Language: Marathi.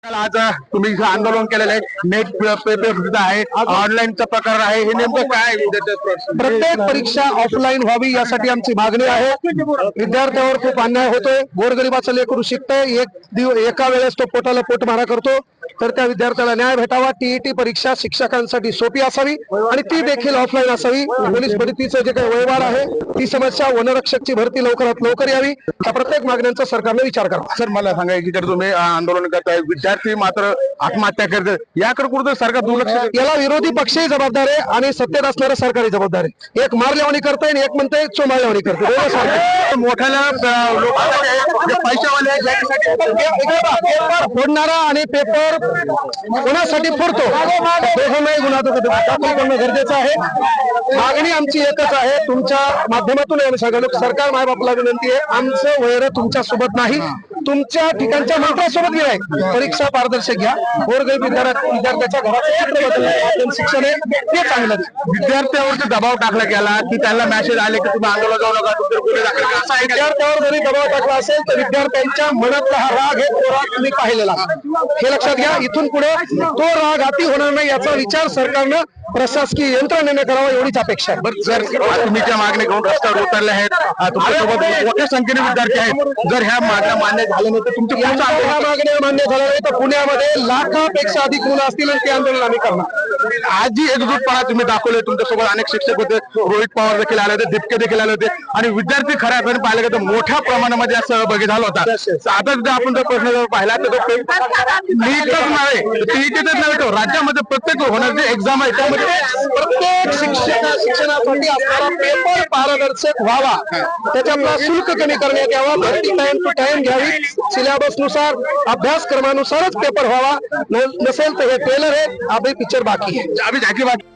आज तुम्ही इथं आंदोलन केलेलं आहे, नेट पेपर आहे, ऑनलाईनचा प्रकार आहे, हे नेमकं काय? प्रत्येक परीक्षा ऑफलाईन व्हावी यासाठी आमची मागणी आहे. विद्यार्थ्यावर खूप अन्याय होतोय. गोरगरिबाचं लेकरू शिकतंय, एका वेळेस तो पोटाला पोटमारा करतो, तर त्या विद्यार्थ्याला न्याय भेटावा. टीईटी परीक्षा शिक्षकांसाठी सोपी असावी आणि ती देखील ऑफलाईन असावी. पोलीस भरतीचं जे काही वयवाढ आहे ती समस्या, वनरक्षकची भरती लवकरात लवकर यावी, या प्रत्येक मागण्यांचा सरकारने विचार करावा. सर, मला सांगा की जर तुम्ही आंदोलन करताय, विद्यार्थी मात्र आत्महत्या करतात, याकडे कुठं सरकार दुर्लक्ष करतं? याला विरोधी पक्षही जबाबदार आहे आणि सत्तेत असणारं सरकारही जबाबदार आहे. एक मारल्यावानी करताय आणि एक म्हणताय चोमाळल्यावानी करतोय. मोठ्याला लोकांना पैशावाले पेपर फोडणारा आणि पेपर कोणासाठी फोडतो दोघांनाही गुन्हा दाखल करणं गरजेचं आहे. मागणी आमची एकच आहे. तुमच्या माध्यमातून आम्ही सगळं सरकार मायबापला विनंती आहे, आमचं वैर तुमच्या सोबत नाही, तुमच्या ठिकाणच्या मंत्र्यासोबत गेलाय. परीक्षा पारदर्शक घ्या. गोरगरीब विद्यार्थ्याच्या घराचं चित्र बदललं शिक्षण आहे ते चांगलं. विद्यार्थ्यावरती दबाव टाकला गेला की त्यांना मेसेज आले की तुम्ही आंदोलन जाऊ नका, तुमचे गुन्हे दाखल करा, असा विद्यार्थ्यावर जरी दबाव टाकला असेल तर विद्यार्थ्यांच्या मनातला हा राग आहे, तो राग तुम्ही पाहिलेला हे लक्षात घ्या. इथून पुढे तो राग अति होणार नाही याचा विचार सरकारनं प्रशासकीय यंत्रणेने करावा एवढीच अपेक्षा आहे. बरं सर, तुम्ही ज्या मागणी घेऊन रस्त्यावर उतरले आहेत, तुमच्यासोबत मोठ्या संख्येने विद्यार्थी आहेत, जर ह्या मागण्या मान्य झाल्या नाही तर तुमच्या मागण्या मान्य झाल्या नाही तर पुण्यामध्ये लाखापेक्षा अधिक मुलं असतील आणि ते आंदोलन आम्ही करणार. आज जी एकजूटपणा तुम्ही दाखवले, तुमच्यासोबत अनेक शिक्षक होते, रोहित पवार देखील आले होते, दीपके देखील आले होते आणि विद्यार्थी खऱ्या अर्थाने पाहिलं तर मोठ्या प्रमाणामध्ये सहभागी झाला होता. आता जर आपण जर प्रश्न जर पाहिला तर नीटच नव्हे, टीईटीच नव्हे, तो राज्यामध्ये प्रत्येक होणारी एक्झाम आहे त्यामध्ये प्रत्येक शिक्षणासाठी असणारा पेपर पारदर्शक व्हावा, त्याच्यातला शुल्क कमी करण्यात यावा, भरती टाइम टू टाइम घ्यावी, सिलेबस नुसार अभ्यासक्रमानुसारच पेपर व्हावा. नसेल तर हे ट्रेलर आहे, अभी पिक्चर बाकी है. अभी झाकी बाकी